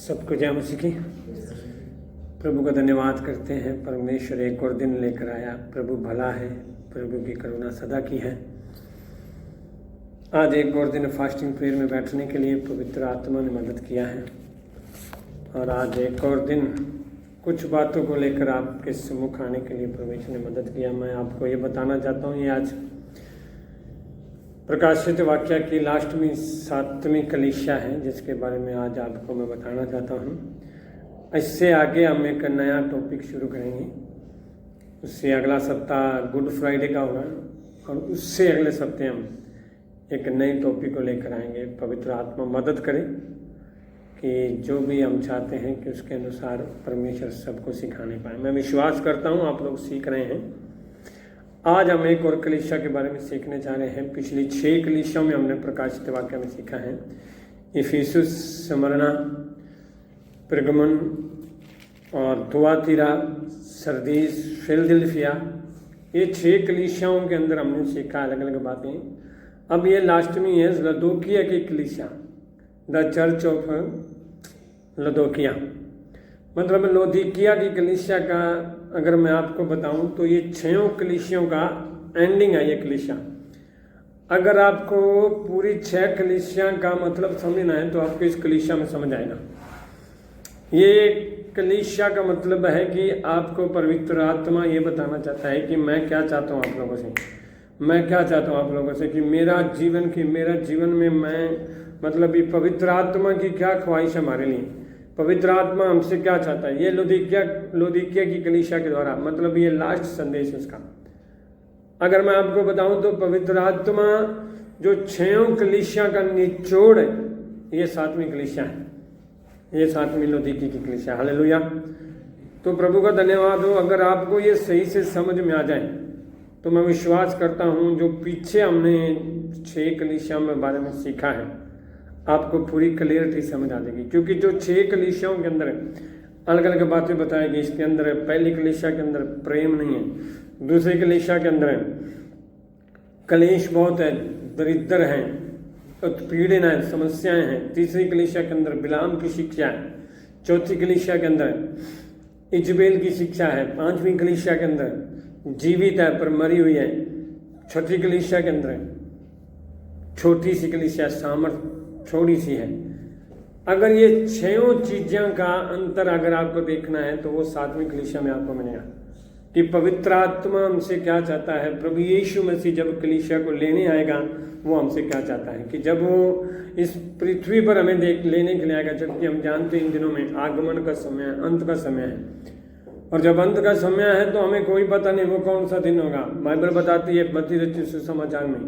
सबको जय मसीह की। प्रभु का धन्यवाद करते हैं। परमेश्वर एक और दिन लेकर आया। प्रभु भला है, प्रभु की करुणा सदा की है। आज एक और दिन फास्टिंग प्रेयर में बैठने के लिए पवित्र आत्मा ने मदद किया है और आज एक और दिन कुछ बातों को लेकर आपके सम्मुख आने के लिए परमेश्वर ने मदद किया। मैं आपको ये बताना चाहता हूँ, ये आज प्रकाशित वाक्य की लास्ट में 7वीं कलीसिया है जिसके बारे में आज आपको मैं बताना चाहता हूँ। इससे आगे हम एक नया टॉपिक शुरू करेंगे। उससे अगला सप्ताह गुड फ्राइडे का होगा और उससे अगले सप्ताह हम एक नए टॉपिक को लेकर आएंगे। पवित्र आत्मा मदद करे कि जो भी हम चाहते हैं कि उसके अनुसार परमेश्वर सबको सिखाने पाए। मैं विश्वास करता हूँ आप लोग सीख रहे हैं। आज हम एक और कलीसिया के बारे में सीखने जा रहे हैं। पिछली 6 कलीसियाओं में हमने प्रकाशित वाक्य में सीखा है। इफिसुस, स्मरणा, परगमन और थुआतीरा, सरदीस, फिलदिल्फिया, ये 6 कलीसियाओं के अंदर हमने सीखा अलग अलग बातें। अब ये लास्ट में है लदोकिया की कलीसिया, द चर्च ऑफ लदोकिया। मतलब लौदीकिया की कलीसिया का अगर मैं आपको बताऊं तो ये 6 कलीसियों का एंडिंग है ये कलीसिया। अगर आपको पूरी 6 कलीसिया का मतलब समझना है तो आपको इस कलीसिया में समझ आएगा। ये कलीसिया का मतलब है कि आपको पवित्र आत्मा ये बताना चाहता है कि मैं क्या चाहता हूँ आप लोगों से। मैं क्या चाहता हूँ आप लोगों से कि मेरा जीवन में मैं मतलब ये पवित्र आत्मा की क्या ख्वाहिश है हमारे लिए। पवित्र आत्मा हमसे क्या चाहता है। ये लौदीकिया की कलीसिया के द्वारा मतलब ये लास्ट संदेश उसका। अगर मैं आपको बताऊं तो पवित्र आत्मा जो 6 कलीसिया का निचोड़ है ये 7वीं कलीसिया है। ये 7वीं लौदीकिया की कलीसिया। हालेलुया। तो प्रभु का धन्यवाद हो। अगर आपको ये सही से समझ में आ जाए तो मैं विश्वास करता हूँ जो पीछे हमने 6 कलीसिया में बारे में सीखा है आपको पूरी क्लियरिटी समझ आ जाएगी। क्योंकि जो 6 कलीसियाओं के अंदर अलग अलग बातें बताई गई। इसके अंदर पहली कलीसिया के अंदर प्रेम नहीं है, दूसरी कलीसिया के अंदर कलेश बहुत है, दरिद्र हैं, उत्पीड़न है, समस्याएं हैं। तीसरी कलीसिया के अंदर बिलाम की शिक्षा है। चौथी कलीसिया के अंदर इजबेल की शिक्षा है। 5वीं कलीसिया के अंदर जीवित है पर मरी हुई है। 6ठी कलीसिया के अंदर छोटी सी कलीसिया सामर्थ छोटी सी है। अगर ये 6 चीज़ों का अंतर अगर आपको देखना है तो वो 7वीं कलीसिया में आपको मिलेगा कि पवित्र आत्मा हमसे क्या चाहता है। प्रभु यीशु मसीह जब कलीसिया को लेने आएगा वो हमसे क्या चाहता है कि जब वो इस पृथ्वी पर हमें लेने के लिए आएगा। जबकि हम जानते हैं इन दिनों में आगमन का समय है, अंत का समय है। और जब अंत का समय है तो हमें कोई पता नहीं वो कौन सा दिन होगा। बाइबल बताती है 32 सुसमाचार में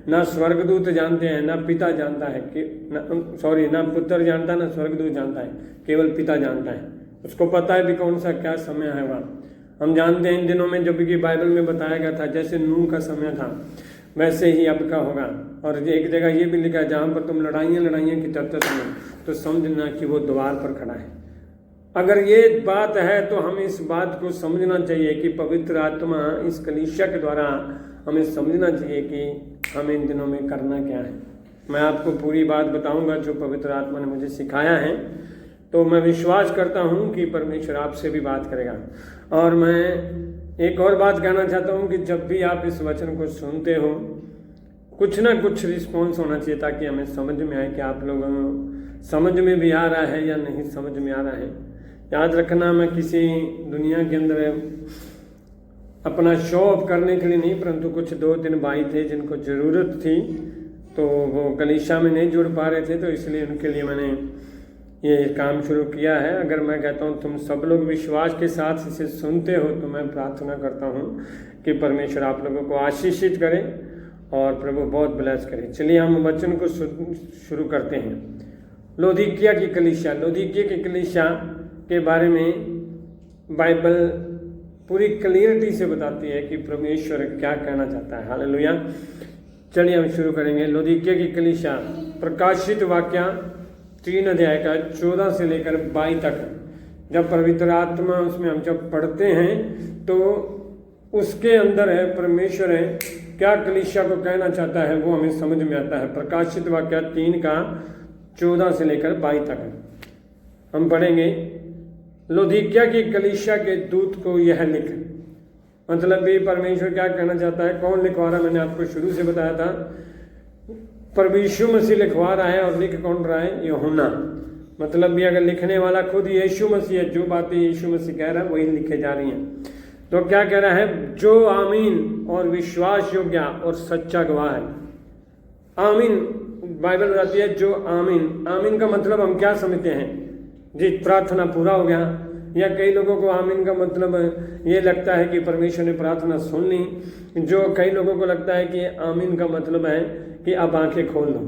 ना स्वर्गदूत जानते हैं, ना पिता जानता है कि ना पुत्र जानता है, ना स्वर्गदूत जानता है, केवल पिता जानता है। उसको पता है भी कौन सा क्या समय है वह। हम जानते हैं इन दिनों में जब कि बाइबल में बताया गया था जैसे नूह का समय था वैसे ही अब का होगा। और एक जगह ये भी लिखा है जहाँ पर तुम लड़ाइयाँ की चर्चा सुनो तो समझना कि वो द्वार पर खड़ा है। अगर ये बात है तो हमें इस बात को समझना चाहिए कि पवित्र आत्मा इस कलीसिया के द्वारा हमें समझना चाहिए कि हमें इन दिनों में करना क्या है। मैं आपको पूरी बात बताऊंगा जो पवित्र आत्मा ने मुझे सिखाया है। तो मैं विश्वास करता हूं कि परमेश्वर आपसे भी बात करेगा। और मैं एक और बात कहना चाहता हूं कि जब भी आप इस वचन को सुनते हो कुछ ना कुछ रिस्पॉन्स होना चाहिए ताकि हमें समझ में आए कि आप लोगों समझ में भी आ रहा है या नहीं समझ में आ रहा है। याद रखना, मैं किसी दुनिया के अंदर अपना शो ऑफ करने के लिए नहीं, परंतु कुछ 2-3 भाई थे जिनको ज़रूरत थी तो वो कलीसिया में नहीं जुड़ पा रहे थे, तो इसलिए उनके लिए मैंने ये काम शुरू किया है। अगर मैं कहता हूँ तुम सब लोग विश्वास के साथ इसे सुनते हो तो मैं प्रार्थना करता हूँ कि परमेश्वर आप लोगों को आशीषित करे और प्रभु बहुत ब्लेस करे। चलिए हम वचन को शुरू करते हैं। लौदीकिया की कलीसिया के बारे में बाइबल पूरी क्लियरिटी से बताती है कि परमेश्वर क्या कहना चाहता है। हालेलुया। चलिए हम शुरू करेंगे। लौदीकिया की कलीसिया, प्रकाशित वाक्य 3 अध्याय का 14 से लेकर 22 तक। जब पवित्र आत्मा उसमें हम जब पढ़ते हैं तो उसके अंदर है परमेश्वर है क्या कलीसिया को कहना चाहता है वो हमें समझ में आता है। प्रकाशित वाक्य 3 का 14 से लेकर 22 तक है। हम पढ़ेंगे, लौदीकिया की कलीसिया के दूत को यह लिख। मतलब भी परमेश्वर क्या कहना चाहता है, कौन लिखवा रहा है? मैंने आपको शुरू से बताया था, परमेश्वर मसीह लिखवा रहा है। और लिख कौन रहा है? यूहन्ना। मतलब भी अगर लिखने वाला खुद यीशु मसीह है, जो बातें यीशु मसीह कह रहा है वही लिखे जा रही हैं। तो क्या कह रहा है? जो आमीन और विश्वास योग्य और सच्चा गवाह है। आमीन बाइबल बताती है जो आमीन। आमीन का मतलब हम क्या समझते हैं? जी, प्रार्थना पूरा हो गया। या कई लोगों को आमीन का मतलब ये लगता है कि परमेश्वर ने प्रार्थना सुन ली। जो कई लोगों को लगता है कि आमीन का मतलब है कि अब आंखें खोल लो।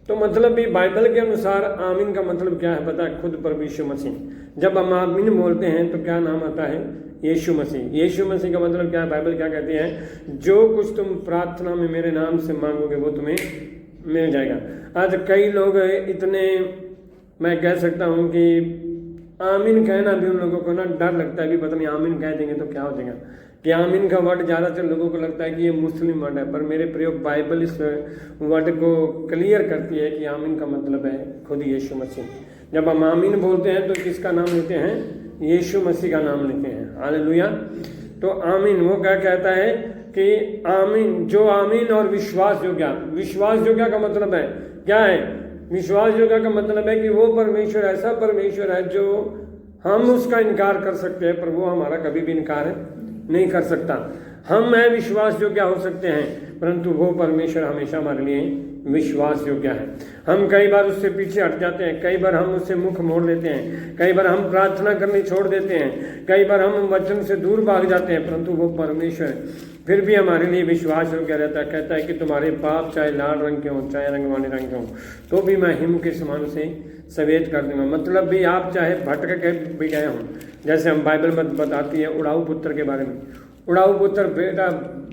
तो मतलब भी बाइबल के अनुसार आमीन का मतलब क्या है पता है? खुद परमेश्वर मसीह। जब हम आमीन बोलते हैं तो क्या नाम आता है? यीशु मसीह। यीशु मसीह का मतलब क्या है? बाइबल क्या कहती है? जो कुछ तुम प्रार्थना में मेरे नाम से मांगोगे वो तुम्हें मिल जाएगा। आज कई लोग इतने, मैं कह सकता हूँ कि आमीन कहना भी उन लोगों को ना डर लगता है कि पता नहीं आमीन कह देंगे तो क्या हो जाएगा। कि आमीन का वर्ड ज़्यादातर लोगों को लगता है कि ये मुस्लिम वर्ड है, पर मेरे प्रयोग बाइबल इस वर्ड को क्लियर करती है कि आमीन का मतलब है खुद यीशु मसीह। जब हम आमीन बोलते हैं तो किसका नाम लेते हैं? यीशु मसीह का नाम लेते हैं। हालेलुया। तो आमीन वो क्या कहता है कि आमीन, जो आमीन और विश्वास योग्य। विश्वास योग्य का मतलब है क्या है? विश्वास योग्य का मतलब है कि वो परमेश्वर ऐसा परमेश्वर है जो हम उसका इनकार कर सकते हैं पर वो हमारा कभी भी इनकार नहीं कर सकता। हम विश्वास योग्य हो सकते हैं परंतु वो परमेश्वर हमेशा हमारे लिए विश्वास योग्य है। हम कई बार उससे पीछे हट जाते हैं, कई बार हम उससे मुख मोड़ लेते हैं, कई बार हम प्रार्थना करनी छोड़ देते हैं, कई बार हम वचन से दूर भाग जाते हैं, परंतु वो परमेश्वर फिर भी हमारे लिए विश्वास योग्य रहता है। कहता है कि तुम्हारे पाप चाहे लाल रंग के हों चाहे रंगवाले रंग के हों तो भी मैं हिम के समान से सफेद कर दूंगा। मतलब भी आप चाहे भटक के भी गए हों, जैसे हम बाइबल में बताती है उड़ाऊ पुत्र के बारे में। उड़ाऊ पुत्र बेटा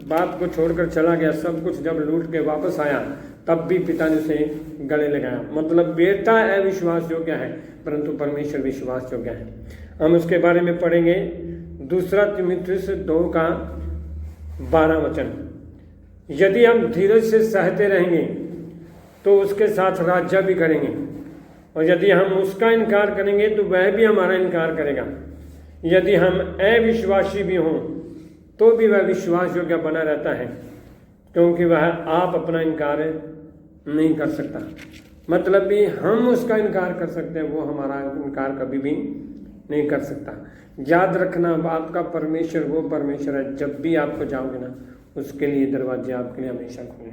बाप को छोड़कर चला गया, सब कुछ जब लूट के वापस आया तब भी पिता ने उसे गले लगाया। मतलब बेटा अविश्वास योग्य है परंतु परमेश्वर विश्वास योग्य है। हम उसके बारे में पढ़ेंगे 2 तीमुथियुस 2:12 वचन। यदि हम धीरज से सहते रहेंगे तो उसके साथ राज्य भी करेंगे, और यदि हम उसका इनकार करेंगे तो वह भी हमारा इनकार करेगा। यदि हम अविश्वासी भी हों तो भी वह विश्वास योग्य बना रहता है, क्योंकि वह आप अपना इनकार नहीं कर सकता। मतलब भी हम उसका इनकार कर सकते हैं, वो हमारा इनकार कभी भी नहीं कर सकता। याद रखना, आपका परमेश्वर वो परमेश्वर है, जब भी आपको जाओगे ना उसके लिए दरवाजे आपके लिए हमेशा खुले।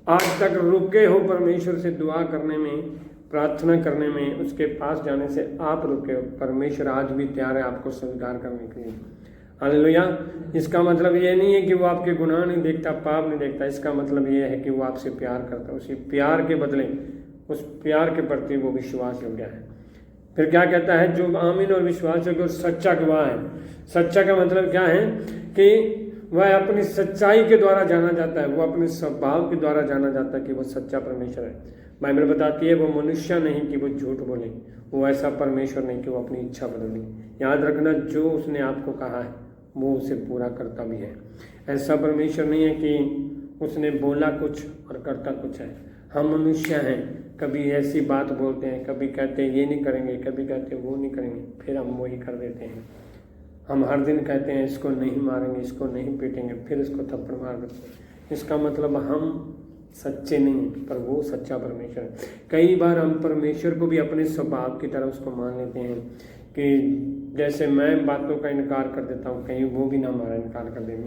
आज तक रुके हो परमेश्वर से दुआ करने में, प्रार्थना करने में, उसके पास जाने से आप रुके हो, परमेश्वर आज भी तैयार है आपको स्वीकार करने के लिए। हालेलुया। इसका मतलब ये नहीं है कि वो आपके गुनाह नहीं देखता, पाप नहीं देखता। इसका मतलब ये है कि वो आपसे प्यार करता है, उसी प्यार के बदले उस प्यार के प्रति वो विश्वास योग्य है। फिर क्या कहता है? जो आमीन और विश्वास योग्य और सच्चा गवाह है। सच्चा का मतलब क्या है? कि वह अपनी सच्चाई के द्वारा जाना जाता है, वो अपने स्वभाव के द्वारा जाना जाता है कि वो सच्चा परमेश्वर है। बाइबल बताती है वो मनुष्य नहीं कि वो झूठ बोले, वो ऐसा परमेश्वर नहीं कि वो अपनी इच्छा बदले। याद रखना, जो उसने आपको कहा है वो उसे पूरा करता भी है। ऐसा परमेश्वर नहीं है कि उसने बोला कुछ और करता कुछ है। हम मनुष्य हैं, कभी ऐसी बात बोलते हैं, कभी कहते हैं ये नहीं करेंगे, कभी कहते हैं वो नहीं करेंगे, फिर हम वही कर देते हैं। हम हर दिन कहते हैं इसको नहीं मारेंगे, इसको नहीं पीटेंगे, फिर इसको थप्पड़ मार देते हैं। इसका मतलब हम सच्चे नहीं हैं, पर वो सच्चा परमेश्वर है। कई बार हम परमेश्वर को भी अपने स्वभाव की तरह उसको मान लेते हैं कि जैसे मैं बातों का इनकार कर देता हूँ, कहीं वो भी ना हमारा इनकार कर देंगे।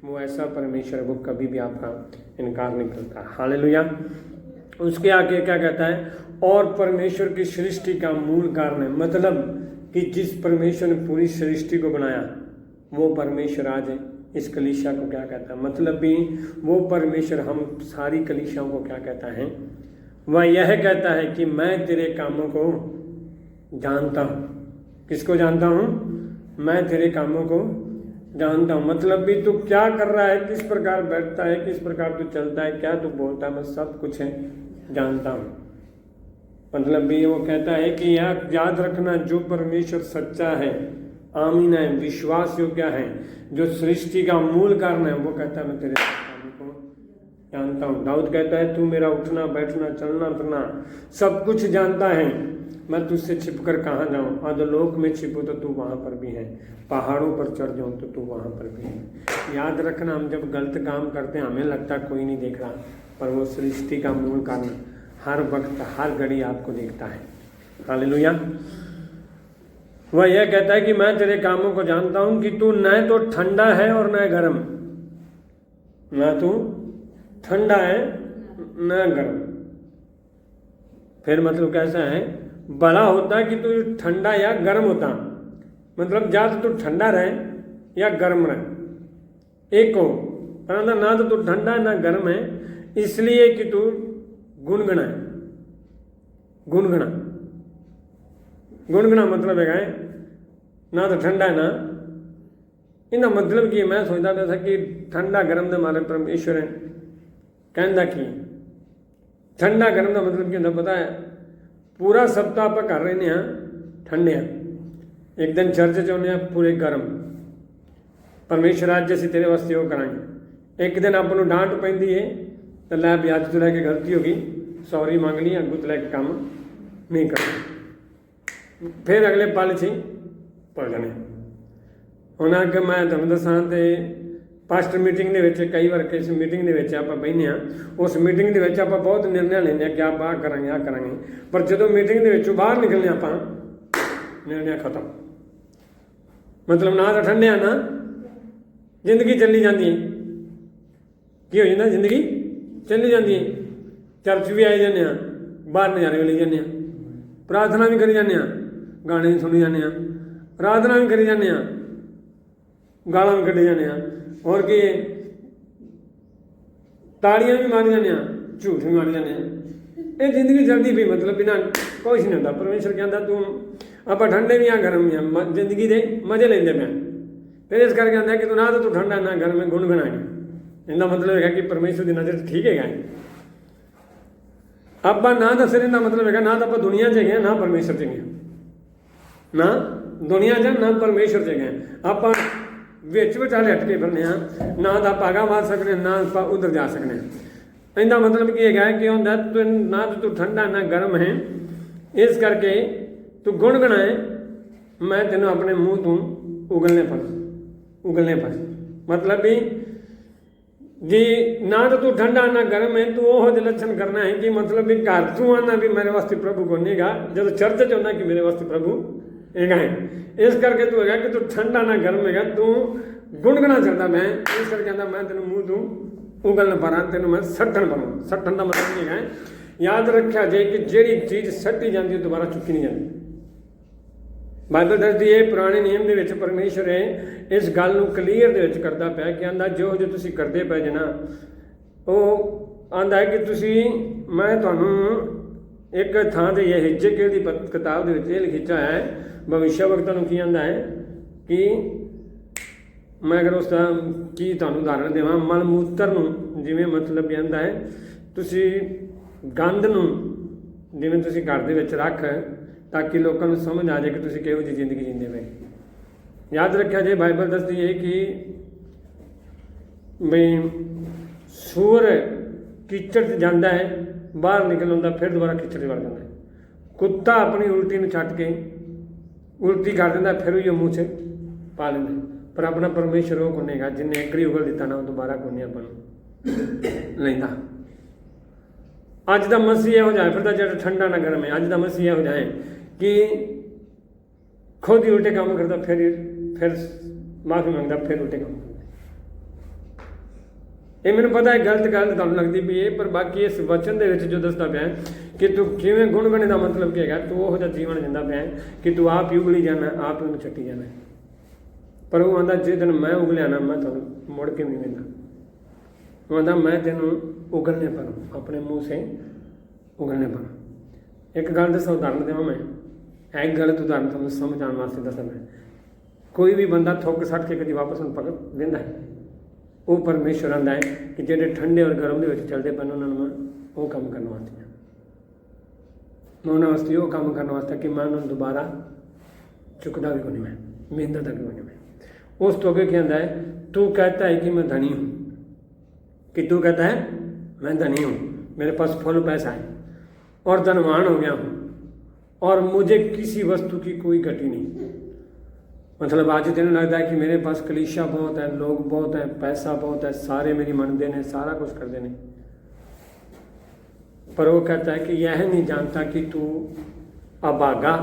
वो ऐसा परमेश्वर है, वो कभी भी आपका इनकार नहीं करता। हालेलुया। उसके आगे क्या कहता है? और परमेश्वर की सृष्टि का मूल कारण है। मतलब कि जिस परमेश्वर ने पूरी सृष्टि को बनाया वो परमेश्वर आज इस कलीसिया को क्या कहता है? मतलब भी वो परमेश्वर हम सारी कलीसियाओं को क्या कहता है? वह यह कहता है कि मैं तेरे कामों को जानता हूँ। किसको जानता हूँ? मैं तेरे कामों को जानता हूँ। मतलब भी तू क्या कर रहा है, किस प्रकार बैठता है, किस प्रकार तू चलता है, क्या तू बोलता है, मैं सब कुछ है जानता हूँ। मतलब भी वो कहता है कि याद रखना, जो परमेश्वर सच्चा है, आमीन है, विश्वास योग्य है, जो सृष्टि का मूल कारण है, वो कहता है मैं तेरे कामों को जानता हूँ। दाऊद कहता है तू मेरा उठना बैठना चलना फिरना सब कुछ जानता है, मैं तुझसे छिपकर कहाँ जाऊँ। अधोलोक में छिपो तो तू वहाँ पर भी है, पहाड़ों पर चढ़ जाऊँ तो तू वहाँ पर भी है। याद रखना, हम जब गलत काम करते हैं हमें लगता है कोई नहीं देख रहा, पर वो सृष्टि का मूल कारण हर वक्त हर घड़ी आपको देखता है। हालेलुया। वह यह कहता है कि मैं तेरे कामों को जानता हूँ कि तू न तो ठंडा है और न गर्म, न तू ठंडा है न गर्म। फिर मतलब कैसा है, भला होता कि तू ठंडा या गर्म होता, मतलब या तो तू ठंडा रहे या गर्म रहे, एक हो। पर ना तो तू ठंडा ना गर्म है, इसलिए कि तू गुनगुना है। गुनगुना गुनगुना मतलब है ना तो ठंडा है ना, इनका मतलब कि मैं सोचता था कि ठंडा गर्म के मारे परमेश्वर है कहता कि ठंडा गर्म का मतलब क्या होता पता है। पूरा सप्ताह आप कर रहे हैं ठंडे, एक दिन चर्च च आने पूरे गर्म, परमेश्वर आज असीं तेरे वास्ते वो करांगे। एक दिन आपको डांट पैंदी है तो लै भी अज तो लैके गलती हो गई, सॉरी मंग ली, अगू तो लैके काम नहीं करना। फिर अगले पल च भुल जाने। हुण अगे मैं तुहानूं दसां ते पास्टर मीटिंग दे विच कई बार किस मीटिंग दे विच आपां बहिने आ, उस मीटिंग दे विच आपां बहुत निर्णय लैंदे कि आप आह करांगे आह करांगे, पर जदों मीटिंग दे विचों बाहर निकलने आपां निर्णय खत्म। मतलब ना तो ठंडे आ ना जिंदगी चली जाती है, की हो जाता जिंदगी चली जाती है। चर्च भी आए जाने, बाहर नज़ारे भी ले जाने, प्रार्थना भी करी जाने, गाने भी सुनी जाने, आराधना भी करी जाने, गालां भी कढ़ी जाने, और कि ताड़ियां भी मारी जाने, झूठ भी मारी जाने। ये जिंदगी चलती भी मतलब बिना कुछ नहीं होता। परमेश्वर कहता तू आप ठंडे भी हाँ गर्म भी हाँ, जिंदगी के मजे लेंदे पे। फिर इस करके कहता है कि तू ना तो तू ठंडा ना गर्म में गुनगुना है। इनका मतलब है कि परमेश्वर की नज़र ठीक है। आप ना तो सिर इनका मतलब है ना तो आप दुनिया च गए ना परमेश्वर च गए, ना दुनिया च ना परमेश्वर च गए। आप विच विचाले हटके फिरने, ना तो आप आगा मार सकते ना आप उधर जा सकते। इनका मतलब की है कि होंदा तू ना तो तू ठंडा ना गर्म है, इस करके तू गुनगुना है, मैं तेनों अपने मुँह तू उगलने पर। मतलब भी जी ना तो तू ठंडा ना गर्म है, तू वो लक्षण करना है कि मतलब भी घर तू आना भी मेरे वास्ते प्रभु को नहीं गा, जब चर्च च होना कि मेरे वास्ते प्रभु है। इस करके तू है कि तू ठंडा ना गर्म है, तू गुनगुना चलता मैं। इस करके कहता मैं तेन मुँह तू उगलने पर तेन मैं सट्टन पर। सट्टन का मतलब ये है, याद रखा जाए कि ਜਿਹੜੀ चीज़ सट्टी जाती है दोबारा चुकी नहीं जाती। बाइबल दसदी है पुराने नियम के विच परमेश्वर है इस गल नूं क्लीयर दे विच करदा पिया कि आंदा जो तुसीं करदे पए जे ना, वो आंदा है कि तुसीं मैं तुहानूं एक थां ते यहेजकेल दी किताब दे विच ये लिखिया है, भविष्यवक्ता नूं की आंदा है कि मैं अगर उसका की तुहानूं उदाहरण देवां, मल मूत्र नूं जिवें मतलब भी आंदा है तुसीं गंद नूं जिवें तुसीं घर दे विच रख ताकि लोगों को समझ आ जाए कि तुसीं किहो जी जिंदगी जींदे पे। याद रखा जाए बाइबल दसदी है कि बई सूर कीचड़ जाता है, बाहर निकल आता फिर दोबारा कीचड़ वड़ जाता है। कुत्ता अपनी उल्टी में छट के उल्टी कर देता फिर भी मूँह से पा लेंगे, पर अपना परमेश्वर वो कोनेगा जिन्हें एक ही उगल दिता ना दोबारा को नहीं अपन लेंदा। अज का मसीह यहो जाए फिर जो ठंडा ना गर्म है, अज का मसीह यहो जाए कि खुद ही उल्टे काम करता फिर माफ़ी मंगता फिर उल्टे काम करता। ये मैंने पता है गलत गल तुहानूं लगती पई है, पर बाकी इस वचन दे विच जो दसदा पिया कि तू किवें गुणगुणे का मतलब क्या है, तू वो जिहा जीवन जींदा पिया कि तू आप ही उगली जाना आप ही छट्टी जाना। पर वो आंदा जे दिन मैं उगलिया ना मैं तुहानूं मुड़ के नहीं वेंदा। वो आंदा मैं तेनों उगलने पर अपने मुँह से उगलने पर। एक गल दसा उदाहरण देवां मैं, एक गलत उदाहरण तुहानूं समझ आने वास्ते दसां मैं। कोई भी बंदा थुक सट के कभी वापस पकड़ देंदा है, वो परमेश्वर आंदा है कि ਜਿਹੜੇ ठंडे और गर्म ਦੇ चलते पे उन्होंने मैं वो काम करने वास्ते मैं उन्होंने वास्ते वो काम करने वास्ते कि मैं उन्होंने दोबारा चुकता भी कोई मैं मेहनत भी कोई मैं। उस तो अगे क्या आंदा है, तू कहता है कि मैं धनी हूँ, कि तू कहता है मैं धनी हूँ, मेरे पास फुल पैसा है और धनवान हो गया हूँ और मुझे किसी वस्तु की कोई घटी नहीं। मतलब आज तेन लगता है कि मेरे पास कलीसिया बहुत है, लोग बहुत हैं, पैसा बहुत है, सारे मेरी मनते ने, सारा कुछ कर देने, पर वो कहता है कि यह नहीं जानता कि तू अभागा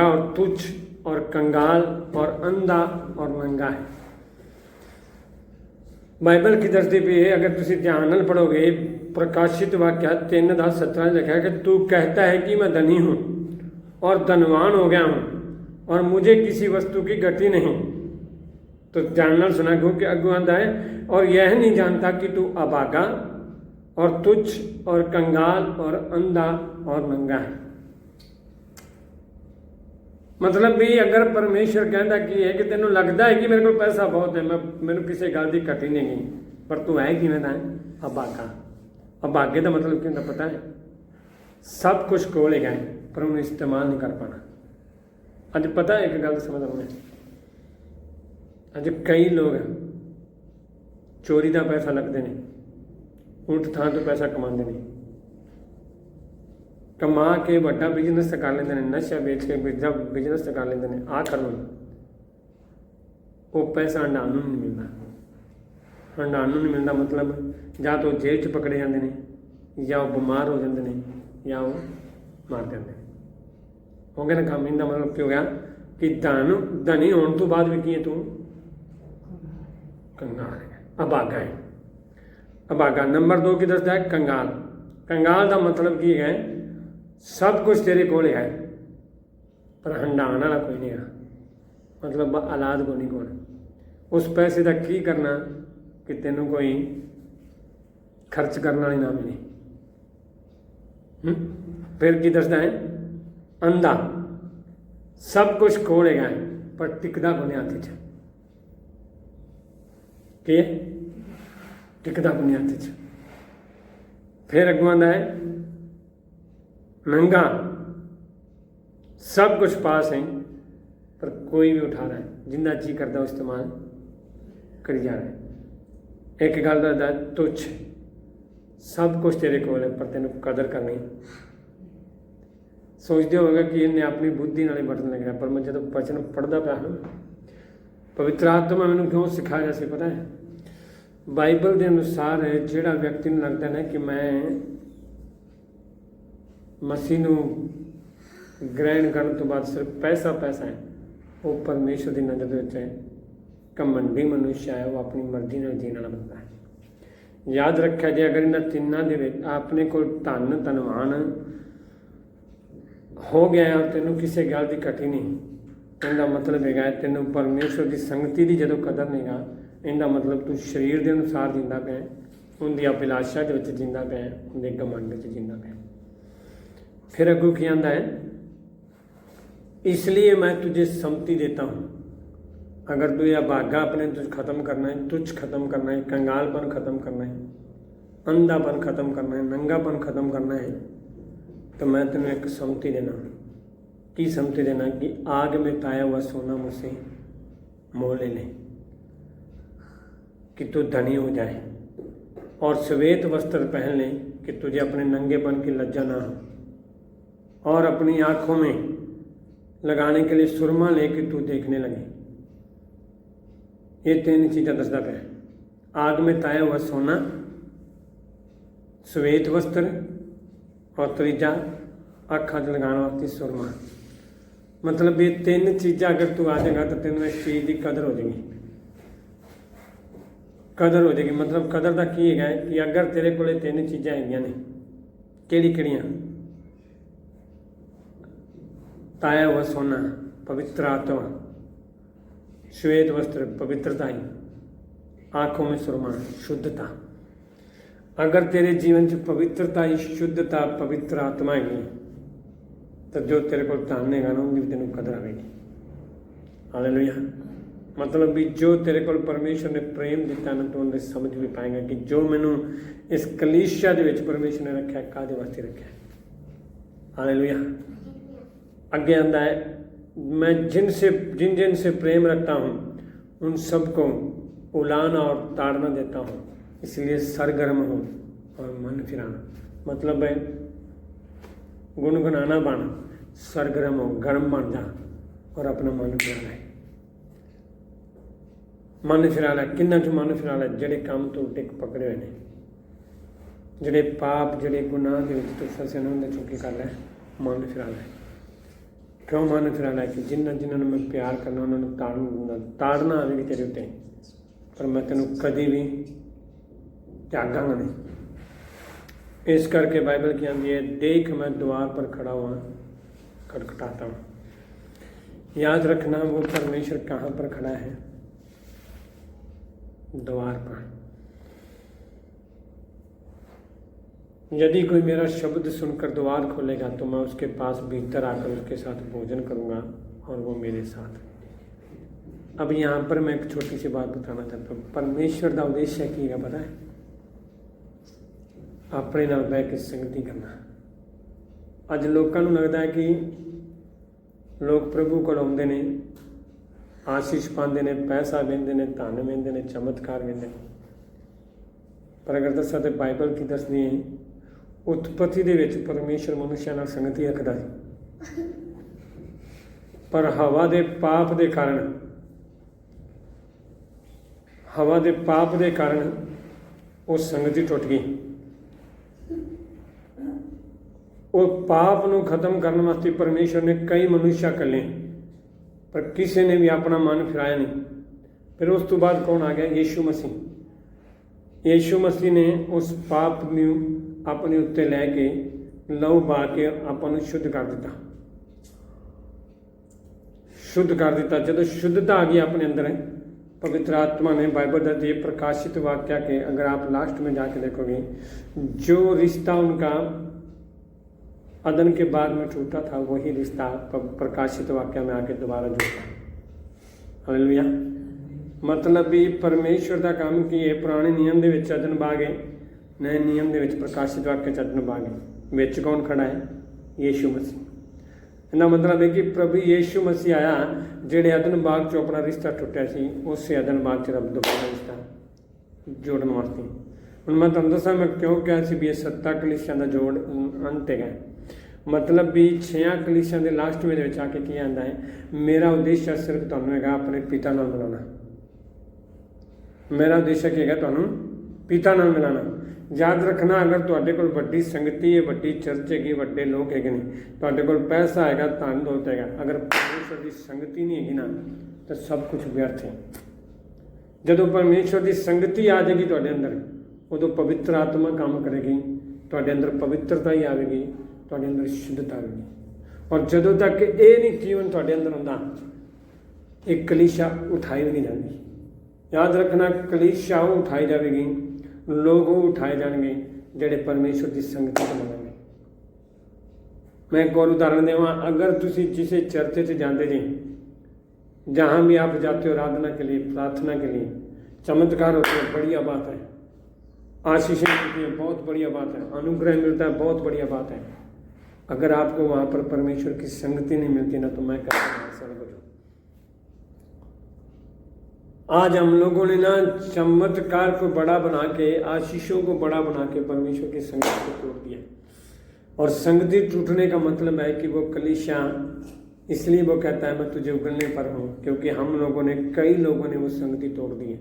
और तुच्छ और कंगाल और अंधा और नंगा है। बाइबल की धरती पे अगर तुम ध्यान नाल पढ़ोगे, प्रकाशित वाक्य 3:17 लिखा है कि तू कहता है कि मैं धनी हूँ और धनवान हो गया हूँ और मुझे किसी वस्तु की घटी नहीं। तो ध्यान नाल सुना, क्योंकि अगू आंदा है और यह नहीं जानता कि तू अभागा और तुच्छ और कंगाल और अंधा और नंगा है। मतलब भी अगर परमेश्वर कहता कि है कि तेनों लगता है कि मेरे को पैसा बहुत है, मैंने किसी गल की घटी नहीं गई, पर तू है कि मैं अभागा। अभागे का मतलब क्या पता है? सब कुछ कोल है पर उन्हें इस्तेमाल नहीं कर पाना। अज पता है एक गल समझ में, अज कई लोग चोरी का पैसा लगते हैं, उल्ट थां तो पैसा कमाते हैं, कमा के बड़ा बिजनेस कर लेंगे, नशा बेच के बिजनेस कर लेंगे, आ कर वो पैसा हंडाण नहीं मिलता। हंडाण नहीं मिलता मतलब या तो जेल च पकड़े जाते हैं, या वो बीमार हो जाते हैं, या वो मार जाते हैं। हो गया ना काम। इनका मतलब क्या हो गया कि धनी होने तो बाद भी की तू कंगाल है, अभागा है। अभागा। नंबर 2 की दसदा है कंगाल। कंगाल का मतलब की है सब कुछ तेरे कोल है पर हंडाण वाला कोई नहीं है, मतलब औलाद को नहीं कोल। उस पैसे का की करना कि तेनों कोई खर्च करने वाली ना मिले। फिर की दसदा है अंधा। सब कुछ कोल है पर टिकदा को नहीं हाथ च, कि टिकदा को नहीं हाथ च। फिर अगुआ है नंगा। सब कुछ पास है पर कोई भी उठा रहा है, जिंदा जी करता इस्तेमाल करी जा रहा है। एक गल दसदा तुच्छ। सब कुछ तेरे कोल है पर तेन कदर करनी। सोचते होगा कि इन्हें अपनी बुद्धि नाल बटन लग रहा, पर मैं जो वचन पढ़ता पाया पवित्र आत्मा मैंने क्यों सिखाया से पता है? बाइबल के अनुसार है जोड़ा व्यक्ति ने लगता है कि मैं मसीह नूं ग्रहण करने तो बाद सिर्फ पैसा है, वो परमेश्वर की नज़र विच घमंडी मनुष्य है, वो अपनी मर्जी नाल जीने वाला बंदा है। याद रखा जे अगर इन्हां तिन्नां दे विच अपने कोल धन धनवान हो गया और तेनों किसी गल की घटी नहीं, इनका मतलब है तेनों परमेश्वर की संगति की जो कदर नहीं गा, इनका मतलब तू शरीर के अनुसार जींदा पिया, उनकी अभिलाषा के जींदा पिया, उनके घमंड जींदा पिया। फिर अगू की आंदा है इसलिए मैं तुझे सम्मति देता हूँ। अगर तू यह भागा अपने तुझ खत्म करना है, तुझ खत्म करना है, कंगालपन खत्म करना है, अंधापन खत्म करना है, नंगापन खत्म करना है, तो मैं तेन एक सम्मति देना। की सम्मति देना? कि आग में ताया हुआ सोना मुझसे मोल ले ले, कि तू धनी हो जाए, और श्वेत वस्त्र पहन ले कि तुझे अपने नंगेपन की लज्जा ना हो, और अपनी आँखों में लगाने के लिए सुरमा ले कि तू देखने लगे। ये 3 चीज़ें दसदा पे। आग में ताया हुआ सोना, श्वेत वस्त्र, और तीजा अखा च लगाने वास्ते सुरमा। मतलब ये 3 चीज़ा अगर तू आ जाएगा तो तेन इस चीज़ की कदर हो जाएगी। कदर हो जाएगी मतलब कदर का की है कि अगर तेरे को 3 चीज़ा है ने, केड़ियां? ताया हुआ सोना पवित्र आत्मा, श्वेत वस्त्र पवित्रता ही, आँखों में सुरमा शुद्धता। अगर तेरे जीवन च पवित्रता ही, शुद्धता, पवित्र आत्मा ही, तो जो तेरे को धानेगा ना उनकी तेन कदर आएगी। हालेलुया। मतलब भी जो तेरे को परमेश्वर ने प्रेम दिता ना, तो उन्हें समझ भी पाएगा कि जो मैनू इस कलीसिया के विच परमेश्वर ने रखा कादे वास्ते रखा। हालेलुया। आगे आंदा है मैं जिन जिन से प्रेम रखता हूँ उन सबको उलाना और ताड़ना देता हूँ, इसलिए सरगर्म हूँ और मन फिराना। मतलब है गुनगुनाना बन, सरगर्म हो, गर्म बन जा और अपना मन फिराना है। मन फिराना किन्ना चो मन फिराना, ਜਿਹੜੇ ਕੰਮ ਤੋਂ ਟਿਕ ਪਕੜੇ ਹੋਏ ਨੇ, ਜਿਹੜੇ ਪਾਪ ਜਿਹੜੇ ਗੁਨਾਹ ਦੇ ਵਿੱਚ ਤੂੰ ਫਸੇ ਨੇ ਉਹਦੇ ਚੋਂ ਕੀ ਕਰ ਲੈ, ਮਨ ਫਿਰਾਣਾ। ਕਿਉਂ ਮਨ ਫਿਰਾਣਾ? ਕਿ ਜਿਨ੍ਹਾਂ ਨੂੰ ਮੈਂ ਪਿਆਰ ਕਰਨਾ ਉਹਨਾਂ ਨੂੰ ਤਾੜਨਾ ਆਵੇਗੀ ਤੇਰੇ ਉੱਤੇ, ਪਰ ਮੈਂ ਤੈਨੂੰ ਕਦੀ ਵੀ त्यागांगा नहीं। इस करके बाइबल की आती है, देख मैं द्वार पर खड़ा हुआ खटखटाता हूँ। याद रखना वो परमेश्वर कहाँ पर खड़ा है? द्वार पर। यदि कोई मेरा शब्द सुनकर द्वार खोलेगा तो मैं उसके पास भीतर आकर उसके साथ भोजन करूँगा और वो मेरे साथ। अब यहाँ पर मैं एक छोटी सी बात बताना चाहता हूँ। परमेश्वर का उद्देश्य की है पता है? अपने नाल बह के संगति करना। अज लोगों को लगता है कि लोग प्रभु को आउंदे ने, आशीष पाते हैं, पैसा वेंदे ने, धन वेंदे ने, चमत्कार वेंदे ने, पर अगर दसा तो बाइबल की दसदी है उत्पत्ति दे विच परमेश्वर मनुष्य नाल संगति रखदा सी, पर हवा दे पाप दे कारण वो संगति टुट गई। वो पाप नूं खत्म करने वास्ते परमेश्वर ने कई मनुष्य कले, पर किसी ने भी अपना मन फिराया नहीं। फिर उस तो बाद कौन आ गया? यीशु मसीह। यीशु मसीह ने उस पाप नूं अपने उत्ते लैके लहू पा के आपां नूं शुद्ध कर दिता, जदों शुद्धता आ गई अपने अंदर, पवित्र आत्मा ने, बाइबल का ये प्रकाशित वाक्य के अगर आप लास्ट में जाके देखोगे, जो रिश्ता उनका अदन के बाद में टूटा था वही रिश्ता प्रकाशित वाक्य में आके दोबारा जुड़ता। हालेलुया। मतलब भी परमेश्वर का काम की है, पुराने नियम के विच अदन बाग है, नए नियम के विच प्रकाशित वाक्य अदन बाग है। विच कौन खड़ा है? यीशु मसीह। इहदा मतलब है कि प्रभु यीशु मसीह आया जिहड़े अदन बाग चो अपना रिश्ता टुटिया सी, उस अदन बाग च रब दोबारा रिश्ता जोड़न वास्ते। हुण मैं तुहानूं दसां मैं क्यों कहा सी भी ये 7 कलीसियां दा जोड़ अंत है। मतलब भी 6 कलीसियां दे लास्ट में आके की आंदा है, मेरा उद्देश्य सिर्फ तुहानूं हैगा अपने पिता नाल मिलाना। मेरा उद्देश्य की है तुहानूं पिता नाल मिलाना। याद रखना, अगर तुहाडे कोल वड्डी संगति है, वड्डी चर्च हैगी, वड्डे लोग हैगे ने, तुहाडे कोल पैसा हैगा, धन दौलत हैगा, अगर परमेश्वर की संगति नहीं हैगी ना तो सब कुछ व्यर्थ है। जदों परमेश्वर की संगति आ जाएगी तुहाडे अंदर, उदों पवित्र आत्मा काम करेगी, तुहाडे अंदर पवित्रता ही आएगी, तुहाडे अंदर शुद्धता आएगी। और जदों तक ये नहीं जीवन तुहाडे अंदर हुंदा, एक कलीसिया उठाई भी नहीं जाती। याद रखना, कलीसिया उठाई जाएगी, लोग उठाए जाएंगे जिहड़े परमेश्वर की संगति को मनांगे। मैं एक और उदाहरण देवां, अगर तुसी जिसे चर्च से जाते जी, जहाँ भी आप जाते हो आराधना के लिए, प्रार्थना के लिए, चमत्कार होते हैं, बढ़िया बात है, आशीषें मिलती है, बहुत बढ़िया बात है, अनुग्रह मिलता है, बहुत बढ़िया बात है। अगर आपको वहाँ पर परमेश्वर की संगति नहीं मिलती ना, तो मैं कहता हूँ स्वर्ग जाओ। आज हम लोगों ने ना चमत्कार को बड़ा बना के, आशीषों को बड़ा बना के परमेश्वर की संगति को तोड़ दिया। और संगति टूटने का मतलब है कि वो कलीसिया, इसलिए वो कहता है मैं तुझे उगलने पर हूँ, क्योंकि हम लोगों ने, कई लोगों ने वो संगति तोड़ दी है।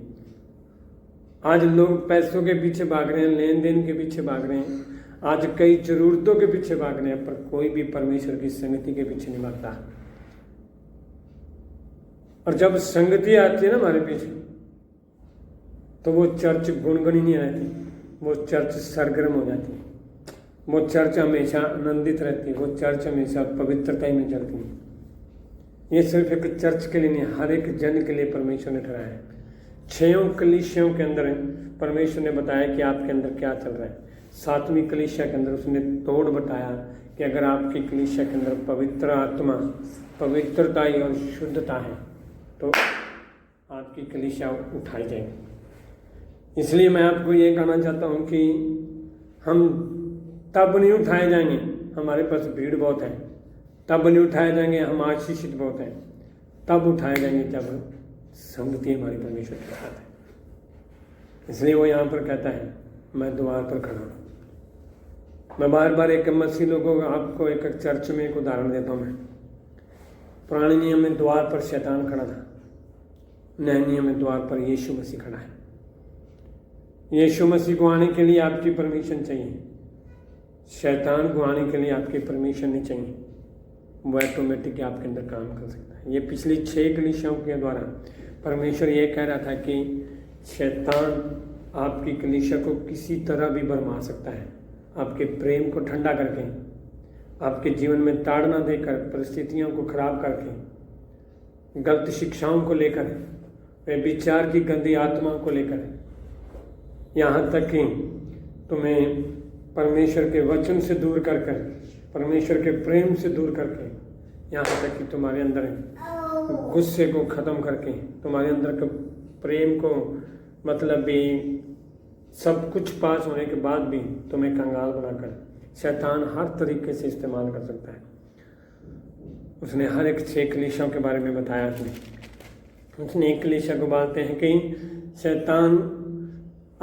आज लोग पैसों के पीछे भाग रहे हैं, लेन देन के पीछे भाग रहे हैं, आज कई जरूरतों के पीछे भाग रहे हैं, पर कोई भी परमेश्वर की संगति के पीछे नहीं भागता। और जब संगति आती है ना हमारे पीछे, तो वो चर्च गुनगुनी नहीं रहती, वो चर्च सरगर्म हो जाती है, वो चर्च हमेशा आनंदित रहती है, वो चर्च हमेशा पवित्रता में चलती है। ये सिर्फ एक चर्च के लिए नहीं, हर एक जन के लिए परमेश्वर ने ठहराया है। 6 कलीसियों के अंदर परमेश्वर ने बताया कि आपके अंदर क्या चल रहा है। 7वीं कलीसिया के अंदर उसने तोड़ बताया कि अगर आपकी कलीसिया के अंदर पवित्र आत्मा, पवित्रता और शुद्धता है तो आपकी कलीसिया उठाई जाएगी। इसलिए मैं आपको ये कहना चाहता हूँ कि हम तब नहीं उठाए जाएंगे, हमारे पास भीड़ बहुत है, तब नहीं उठाए जाएंगे, हम आशीषित बहुत हैं, तब उठाए जाएंगे जब संगति हमारी परमेश्वर के साथ है। इसलिए वो यहाँ पर कहता है मैं द्वार पर खड़ा हूँ। मैं बार बार एक मसीह लोगों को आपको एक चर्च में एक उदाहरण देता हूँ। मैं पुराने नियम में द्वार पर शैतान खड़ा था, नए नियम में द्वार पर यीशु मसीह खड़ा है। यीशु मसीह को आने के लिए आपकी परमिशन चाहिए, शैतान को आने के लिए आपकी परमिशन नहीं चाहिए। वो ऑटोमेटिक आपके अंदर काम कर सकता है। ये पिछली 6 कलीसियाओं के द्वारा परमेश्वर ये कह रहा था कि शैतान आपकी कलीसिया को किसी तरह भी भरमा सकता है, आपके प्रेम को ठंडा करके, आपके जीवन में ताड़ना देकर, परिस्थितियों को खराब करके, गलत शिक्षाओं को लेकर, वे विचार की गंदी आत्माओं को लेकर, यहाँ तक कि तुम्हें परमेश्वर के वचन से दूर कर कर, परमेश्वर के प्रेम से दूर करके, यहाँ तक कि तुम्हारे अंदर गुस्से को ख़त्म करके, तुम्हारे अंदर के प्रेम को मतलब भी सब कुछ पास होने के बाद भी तुम्हें कंगाल बनाकर शैतान हर तरीके से इस्तेमाल कर सकता है। उसने हर एक 6 कलीसियाओं के बारे में बताया। उसने एक कलीसिया को बताते हैं कि शैतान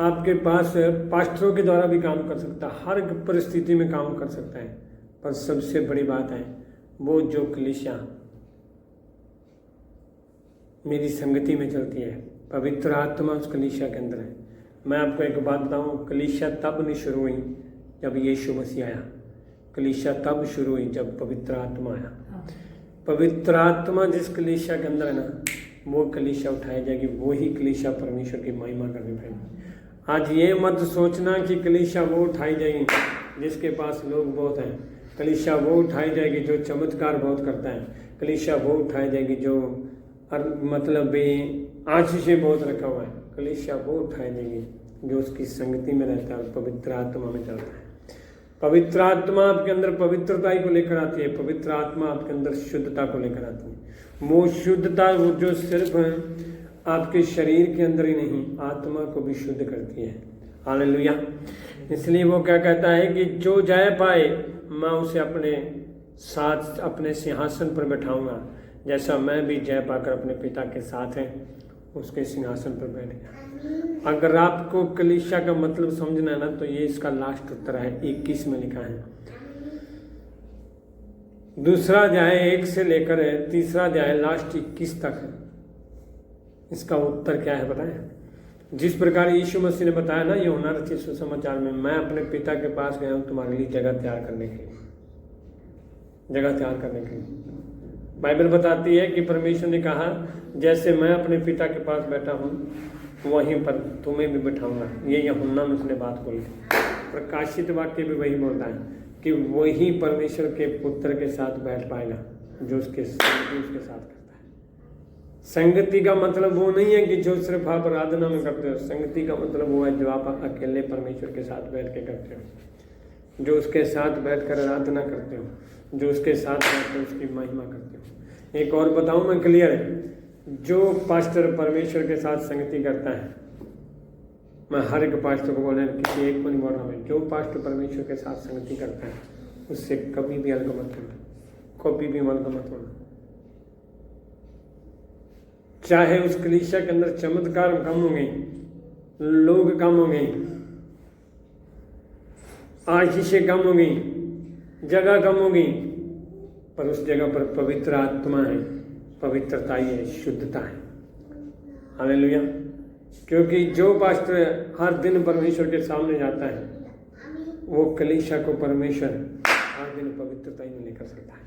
आपके पास पास्टरों के द्वारा भी काम कर सकता है, हर परिस्थिति में काम कर सकता है। पर सबसे बड़ी बात है वो जो कलीसिया मेरी संगति में चलती है, पवित्र आत्मा उस कलीसिया के अंदर है। मैं आपको एक बात बताऊं, कलीसिया तब नहीं शुरू हुई जब यीशु मसीह आया, कलीसिया तब शुरू हुई जब पवित्र आत्मा आया। पवित्र आत्मा जिस कलीसिया के अंदर है ना, वो कलीसिया उठाई जाएगी, वो ही कलीसिया परमेश्वर की महिमा करनी पड़ेगी। आज ये मत सोचना कि कलीसिया वो उठाई जाएगी जिसके पास लोग बहुत हैं, कलीसिया वो उठाई जाएगी जो चमत्कार बहुत करता है, कलीसिया वो उठाई जाएगी जो मतलब भी आशीषें बहुत रखा हुआ है, कलीसिया वो उठाई जाएगी जो उसकी संगति में रहता है और पवित्र आत्मा में चलता है। पवित्र आत्मा आपके अंदर पवित्रता को लेकर आती है, पवित्र आत्मा आपके अंदर शुद्धता को लेकर आती है। वो शुद्धता वो जो सिर्फ आपके शरीर के अंदर ही नहीं, आत्मा को भी शुद्ध करती है। हालेलुया। इसलिए वो क्या कहता है कि जो जय पाए मैं उसे अपने साथ अपने सिंहासन पर बैठाऊंगा, जैसा मैं भी जय पाकर अपने पिता के साथ है उसके सिंहासन पर बैठ गया। अगर आपको कलीसिया का मतलब समझना है ना, तो ये इसका लास्ट उत्तर है, 21 में लिखा है। दूसरा अध्याय 1 से लेकर 3रा अध्याय लास्ट 21 तक है। इसका उत्तर क्या है बताएं? जिस प्रकार यीशु मसीह ने बताया ना यूहन्ना रचित सुसमाचार में, मैं अपने पिता के पास गया हूँ तुम्हारे लिए जगह तैयार करने के लिए, जगह तैयार करने के लिए। बाइबल बताती है कि परमेश्वर ने कहा जैसे मैं अपने पिता के पास बैठा हूँ वहीं पर तुम्हें भी बैठाऊंगा। ये यूहन्ना में उसने बात बोली। प्रकाशित वाक्य भी वही बोलता है कि वही परमेश्वर के पुत्र के साथ बैठ पाएगा जो उसके साथ करता है। संगति का मतलब वो नहीं है कि जो सिर्फ आप आराधना में करते हो, संगति का मतलब वो है जो आप अकेले परमेश्वर के साथ बैठ के करते हो, जो उसके साथ बैठ कर आराधना करते हो, जो उसके साथ बैठ कर उसकी महिमा करते हो। एक और बताऊं मैं क्लियर है, जो पास्टर परमेश्वर के साथ संगति करता है, मैं हर एक पास्टर को बोल रहा हूँ, किसी एक को नहीं बोल रहा हूँ, जो पास्टर परमेश्वर के साथ संगति करता है उससे कभी भी अलग मत होना, कभी भी अलग मत होना। चाहे उस कलीसिया के अंदर चमत्कार कम हो गई, लोग कम हो गई, आशीषें कम हो गई, जगह कम हो गई, पर उस जगह पर पवित्र आत्मा है, पवित्रता ही है, शुद्धता है। हालेलुया। क्योंकि जो पास्टर हर दिन परमेश्वर के सामने जाता है वो कलीसिया को परमेश्वर हर दिन पवित्रता ही नहीं लेकर सकता है।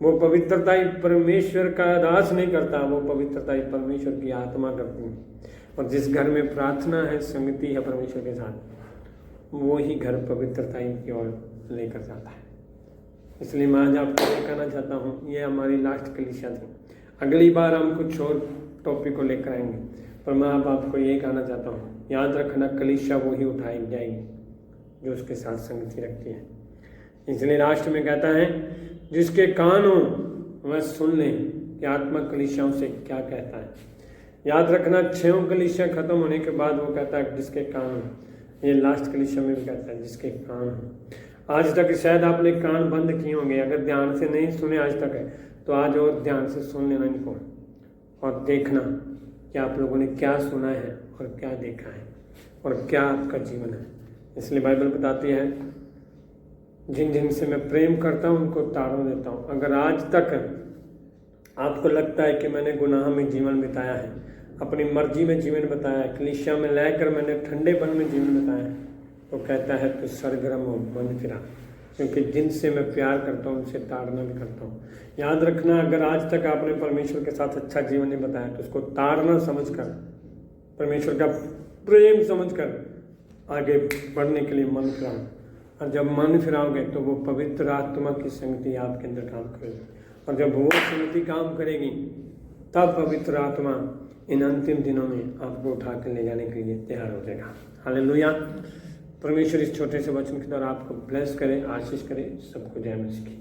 वो पवित्रता ही परमेश्वर का दास नहीं करता, वो पवित्रता ही परमेश्वर की आत्मा करती है। और जिस घर में प्रार्थना है, संगति है परमेश्वर के साथ, वो ही घर पवित्रता की ओर लेकर जाता है। इसलिए मैं आज आपको ये कहना चाहता हूँ, ये हमारी लास्ट कलीसिया थी। अगली बार हम कुछ और टॉपिक को लेकर आएंगे, पर मैं अब आपको ये कहना चाहता हूँ, याद रखना कलीसिया वो ही उठाई जाएगी जो उसके साथ संगति रखती है। इसलिए लास्ट में कहता है जिसके कान हो वह सुन ले कि आत्मा कलीसियाओं से क्या कहता है। याद रखना 6 कलीसिया खत्म होने के बाद वो कहता है जिसके कान हो। ये लास्ट कलीसिया में भी कहता है जिसके कान हो। आज तक शायद आपने कान बंद किए होंगे, अगर ध्यान से नहीं सुने आज तक है तो आज और ध्यान से सुन लेना इनको और देखना कि आप लोगों ने क्या सुना है और क्या देखा है। और क्या आपका जीवन है। इसलिए बाइबल बताती है, जिन जिनसे मैं प्रेम करता हूँ उनको ताड़ना देता हूँ। अगर आज तक आपको लगता है कि मैंने गुनाह में जीवन बिताया है, अपनी मर्जी में जीवन बताया है, कलीसिया में रहकर मैंने ठंडेपन में जीवन बताया है, तो कहता है तो सरगर्म हो, मन फिरा, क्योंकि जिनसे मैं प्यार करता हूँ उनसे ताड़ना भी करता हूँ। याद रखना, अगर आज तक आपने परमेश्वर के साथ अच्छा जीवन नहीं बताया तो उसको ताड़ना समझकर, परमेश्वर का प्रेम समझकर आगे बढ़ने के लिए मन फिराओ। और जब मन फिराओगे तो वो पवित्र आत्मा की संगति आपके अंदर काम करेगी, और जब वो संगति काम करेगी तब पवित्र आत्मा इन अंतिम दिनों में आपको उठा कर ले जाने के लिए तैयार हो जाएगा। हालेलुया। परमेश्वर इस छोटे से वचन के द्वारा आपको ब्लेस करे, आशीष करे। सबको जय मसीह की।